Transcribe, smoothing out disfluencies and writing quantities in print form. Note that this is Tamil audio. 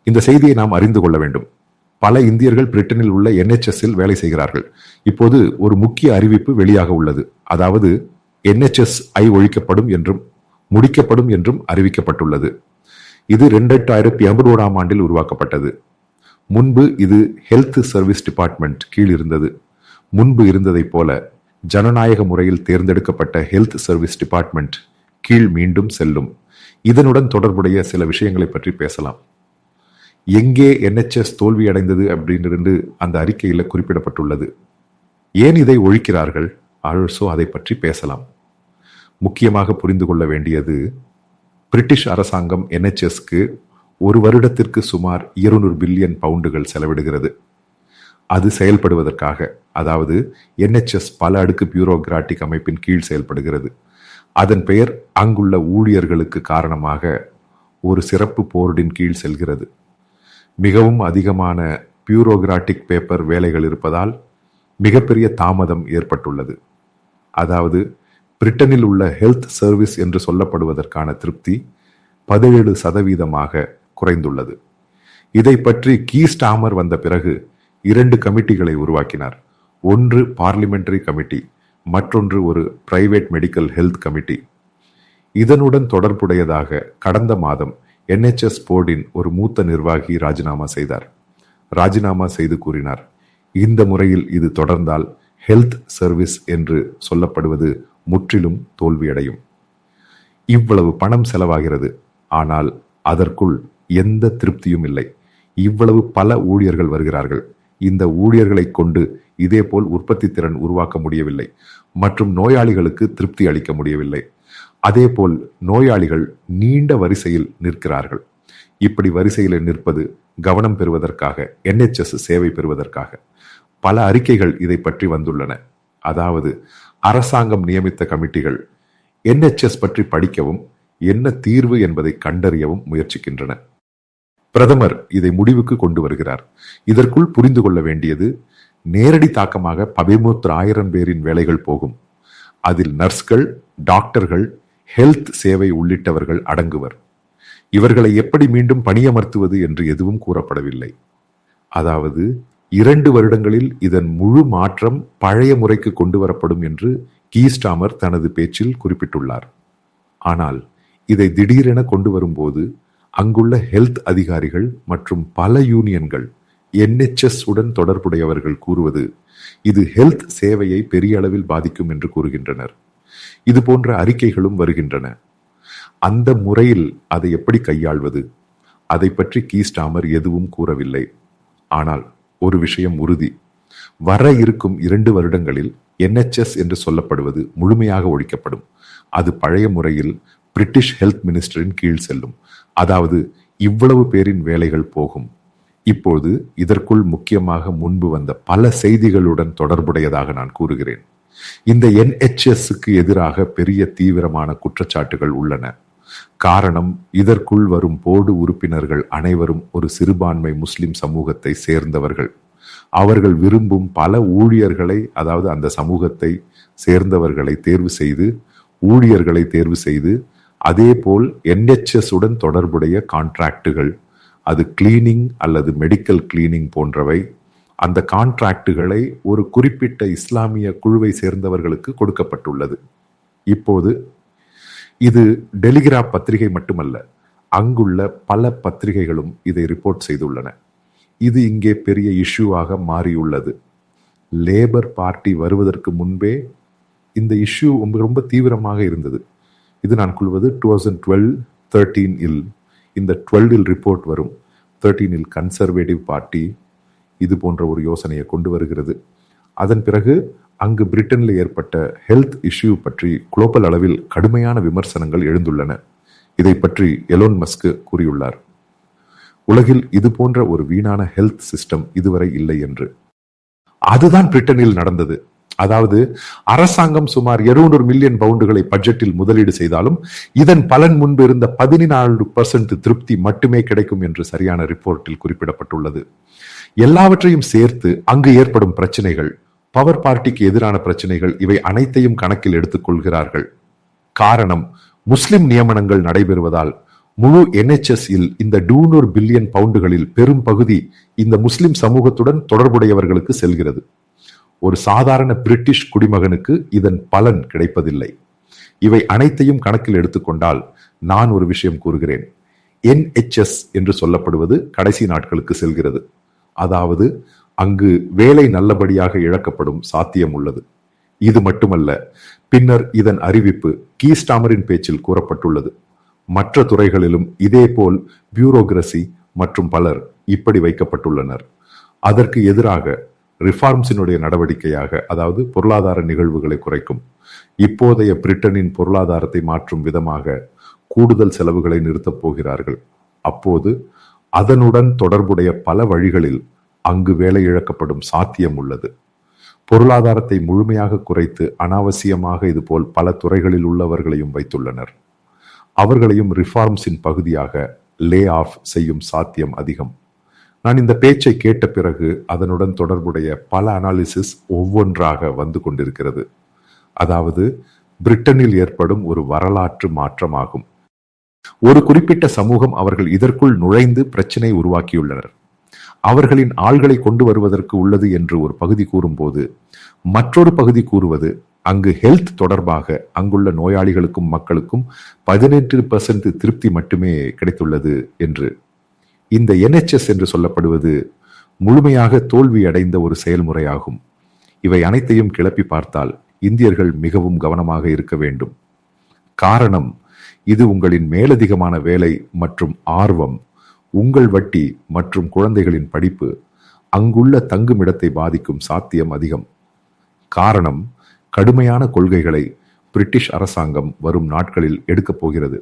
இந்த செய்தியை நாம் அறிந்து கொள்ள வேண்டும். பல இந்தியர்கள் பிரிட்டனில் உள்ள NHS-இல் வேலை செய்கிறார்கள். இப்போது ஒரு முக்கிய அறிவிப்பு வெளியாக உள்ளது. அதாவது NHS-ஐ ஒழிக்கப்படும் என்றும் முடிக்கப்படும் என்றும் அறிவிக்கப்பட்டுள்ளது. இது 2021ஆம் ஆண்டில் உருவாக்கப்பட்டது. முன்பு இது ஹெல்த் சர்வீஸ் டிபார்ட்மெண்ட் கீழ் இருந்தது. முன்பு இருந்ததைப் போல ஜனநாயக முறையில் தேர்ந்தெடுக்கப்பட்ட ஹெல்த் சர்வீஸ் டிபார்ட்மெண்ட் கீழ் மீண்டும் செல்லும். இதனுடன் தொடர்புடைய சில விஷயங்களை பற்றி பேசலாம். எங்கே NHS தோல்வியடைந்தது அப்படின்னு அந்த அறிக்கையில் குறிப்பிடப்பட்டுள்ளது. ஏன் இதை ஒழிக்கிறார்கள்? ஆல்சோ அதை பற்றி பேசலாம். முக்கியமாக புரிந்து கொள்ள வேண்டியது, பிரிட்டிஷ் அரசாங்கம் NHS-க்கு ஒரு வருடத்திற்கு சுமார் 200 பில்லியன் பவுண்டுகள் செலவிடுகிறது. அது செயல்படுவதற்காக. அதாவது NHS பல அடுக்கு பியூரோகிராட்டிக் அமைப்பின் கீழ் செயல்படுகிறது. அதன் பெயர் அங்குள்ள ஊழியர்களுக்கு காரணமாக ஒரு சிறப்பு போர்டின் கீழ் செல்கிறது. மிகவும் அதிகமான பியூரோகிராட்டிக் பேப்பர் வேலைகள் இருப்பதால் மிகப்பெரிய தாமதம் ஏற்பட்டுள்ளது. அதாவது பிரிட்டனில் உள்ள ஹெல்த் சர்வீஸ் என்று சொல்லப்படுவதற்கான திருப்தி 17% குறைந்துள்ளது. இதை பற்றி கீஸ்டாமர் வந்த பிறகு 2 கமிட்டிகளை உருவாக்கினார். ஒன்று பார்லிமெண்டரி கமிட்டி, மற்றொன்று ஒரு பிரைவேட் மெடிக்கல் ஹெல்த் கமிட்டி. இதனுடன் தொடர்புடையதாக கடந்த மாதம் NHS போர்டின் ஒரு மூத்த நிர்வாகி ராஜினாமா செய்தார். ராஜினாமா செய்து கூறினார், இந்த முறையில் இது தொடர்ந்தால் ஹெல்த் சர்வீஸ் என்று சொல்லப்படுவது முற்றிலும் தோல்வியடையும். இவ்வளவு பணம் செலவாகிறது, ஆனால் அதற்குள் எந்த திருப்தியும் இல்லை. இவ்வளவு பல ஊழியர்கள் வருகிறார்கள். இந்த ஊழியர்களை கொண்டு இதேபோல் உற்பத்தி திறன் உருவாக்க முடியவில்லை மற்றும் நோயாளிகளுக்கு திருப்தி அளிக்க முடியவில்லை. அதேபோல் நோயாளிகள் நீண்ட வரிசையில் நிற்கிறார்கள். இப்படி வரிசையில் நிற்பது கவனம் பெறுவதற்காக, NHS சேவை பெறுவதற்காக. பல அறிக்கைகள் இதை பற்றி வந்துள்ளன. அதாவது அரசாங்கம் நியமித்த கமிட்டிகள் NHS பற்றி படிக்கவும் என்ன தீர்வு என்பதை கண்டறியவும் முயற்சிக்கின்றன. பிரதமர் இதை முடிவுக்கு கொண்டு வருகிறார். இதற்குள் புரிந்து கொள்ள வேண்டியது, நேரடி தாக்கமாக 13,000 பேரின் வேலைகள் போகும். அதில் நர்ஸ்கள், டாக்டர்கள், ஹெல்த் சேவை உள்ளிட்டவர்கள் அடங்குவர். இவர்களை எப்படி மீண்டும் பணியமர்த்துவது என்று எதுவும் கூறப்படவில்லை. அதாவது 2 வருடங்களில் இதன் முழு மாற்றம் பழைய முறைக்கு கொண்டு வரப்படும் என்று கீஸ்டாமர் தனது பேச்சில் குறிப்பிட்டுள்ளார். ஆனால் இதை திடீரென கொண்டு வரும்போது அங்குள்ள ஹெல்த் அதிகாரிகள் மற்றும் பல யூனியன்கள், NHS உடன் தொடர்புடையவர்கள் கூறுவது இது ஹெல்த் சேவையை பெரிய அளவில் பாதிக்கும் என்று கூறுகின்றனர். இது போன்ற அறிக்கைகளும் வருகின்றன. அந்த முறையில் அதை எப்படி கையாள்வது? அதை பற்றி கீஸ்டாமர் எதுவும் கூறவில்லை. ஆனால் ஒரு விஷயம் உறுதி, வர இருக்கும் 2 வருடங்களில் NHS என்று சொல்லப்படுவது முழுமையாக ஒழிக்கப்படும். அது பழைய முறையில் பிரிட்டிஷ் ஹெல்த் மினிஸ்டரின் கீழ் செல்லும். அதாவது இவ்வளவு பேரின் வேலைகள் போகும். இப்போது இதற்குள் முக்கியமாக முன்பு வந்த பல செய்திகளுடன் தொடர்புடையதாக நான் கூறுகிறேன். இந்த NHS-க்கு எதிராக பெரிய தீவிரமான குற்றச்சாட்டுகள் உள்ளன. காரணம், இதற்குள் வரும் போர்டு உறுப்பினர்கள் அனைவரும் ஒரு சிறுபான்மை முஸ்லிம் சமூகத்தை சேர்ந்தவர்கள். அவர்கள் விரும்பும் பல ஊழியர்களை, அதாவது அந்த சமூகத்தை சேர்ந்தவர்களை ஊழியர்களை தேர்வு செய்து அதேபோல் NHS உடன் தொடர்புடைய கான்ட்ராக்டுகள், அது கிளீனிங் அல்லது மெடிக்கல் கிளீனிங் போன்றவை, அந்த கான்ட்ராக்டுகளை ஒரு குறிப்பிட்ட இஸ்லாமிய குழுவை சேர்ந்தவர்களுக்கு கொடுக்கப்பட்டுள்ளது. இப்போது இது டெலிகிராப் பத்திரிகை மட்டுமல்ல, அங்குள்ள பல பத்திரிகைகளும் இதை ரிப்போர்ட் செய்துள்ளன. இது இங்கே பெரிய இஷ்யூவாக மாறியுள்ளது. லேபர் பார்ட்டி வருவதற்கு முன்பே இந்த இஷ்யூ ரொம்ப தீவிரமாக இருந்தது. இது நான் கூறுவது 2012-13 இந்த 12 ரிப்போர்ட் வரும். 13 கன்சர்வேட்டிவ் பார்ட்டி இது போன்ற ஒரு யோசனையை கொண்டு வருகிறது. அதன் பிறகு அங்கு பிரிட்டனில் ஏற்பட்ட ஹெல்த் இஷ்யூ பற்றி குளோபல் அளவில் கடுமையான விமர்சனங்கள் எழுந்துள்ளன. இதை பற்றி எலோன் மஸ்க் கூறியுள்ளார், உலகில் இது போன்ற ஒரு வீணான ஹெல்த் சிஸ்டம் இதுவரை இல்லை என்று. அதுதான் பிரிட்டனில் நடந்தது. அதாவது அரசாங்கம் சுமார் 200 மில்லியன் பவுண்டுகளை பட்ஜெட்டில் முதலீடு செய்தாலும் இதன் பலன் முன்பு இருந்த 14% திருப்தி மட்டுமே கிடைக்கும் என்று சரியான ரிப்போர்ட்டில் குறிப்பிடப்பட்டுள்ளது. எல்லாவற்றையும் சேர்த்து அங்கு ஏற்படும் பிரச்சனைகள், பவர் பார்ட்டிக்கு எதிரான பிரச்சனைகள், இவை அனைத்தையும் கணக்கில் எடுத்துக் கொள்கிறார்கள். காரணம், முஸ்லிம் நியமனங்கள் நடைபெறுவதால் முழு NHS இல் இந்த 200 பில்லியன் பவுண்டுகளில் பெரும் பகுதி இந்த முஸ்லிம் சமூகத்துடன் தொடர்புடையவர்களுக்கு செல்கிறது. ஒரு சாதாரண பிரிட்டிஷ் குடிமகனுக்கு இதன் பலன் கிடைப்பதில்லை. இவை அனைத்தையும் கணக்கில் எடுத்துக்கொண்டால் நான் ஒரு விஷயம் கூறுகிறேன். NHS என்று சொல்லப்படுவது கடைசி நாட்களுக்கு செல்கிறது. அதாவது அங்கு வேலை நல்லபடியாக இழக்கப்படும் சாத்தியம் உள்ளது. இது மட்டுமல்ல, பின்னர் இதன் அறிவிப்பு கீஸ்டாமரின் பேச்சில் கூறப்பட்டுள்ளது. மற்ற துறைகளிலும் இதேபோல் பியூரோகிரசி மற்றும் பலர் இப்படி வைக்கப்பட்டுள்ளனர். அதற்கு எதிராக ரிஃபார்ம்ஸினுடைய நடவடிக்கையாக, அதாவது பொருளாதார நிகழ்வுகளை குறைக்கும், இப்போதைய பிரிட்டனின் பொருளாதாரத்தை மாற்றும் விதமாக கூடுதல் செலவுகளை நிறுத்தப் போகிறார்கள். அப்போது அதனுடன் தொடர்புடைய பல வழிகளில் அங்கு வேலை இழக்கப்படும் சாத்தியம் உள்ளது. பொருளாதாரத்தை முழுமையாக குறைத்து அனாவசியமாக இதுபோல் பல துறைகளில் உள்ளவர்களையும் வைத்துள்ளனர். அவர்களையும் ரிஃபார்ம்ஸின் பகுதியாக லே ஆஃப் செய்யும் சாத்தியம் அதிகம். நான் இந்த பேச்சை கேட்ட பிறகு அதனுடன் தொடர்புடைய பல அனாலிசிஸ் ஒவ்வொன்றாக வந்து கொண்டிருக்கிறது. அதாவது பிரிட்டனில் ஏற்படும் ஒரு வரலாற்று மாற்றமாகும். ஒரு குறிப்பிட்ட சமூகம் அவர்கள் இதற்குள் நுழைந்து பிரச்சனை உருவாக்கியுள்ளனர். அவர்களின் ஆள்களை கொண்டு வருவதற்கு உள்ளது என்று ஒரு பகுதி கூறும்போது, மற்றொரு பகுதி கூறுவது அங்கு ஹெல்த் தொடர்பாக அங்குள்ள நோயாளிகளுக்கும் மக்களுக்கும் 18% திருப்தி மட்டுமே கிடைத்துள்ளது என்று. இந்த NHS என்று சொல்லப்படுவது முழுமையாக தோல்வியடைந்த ஒரு செயல்முறையாகும். இவை அனைத்தையும் கிளப்பி பார்த்தால் இந்தியர்கள் மிகவும் கவனமாக இருக்க வேண்டும். காரணம், இது உங்களின் மேலதிகமான வேலை மற்றும் ஆர்வம், உங்கள் வட்டி மற்றும் குழந்தைகளின் படிப்பு, அங்குள்ள தங்குமிடத்தை பாதிக்கும் சாத்தியம் அதிகம். காரணம், கடுமையான கொள்கைகளை பிரிட்டிஷ் அரசாங்கம் வரும் நாட்களில் எடுக்கப் போகிறது.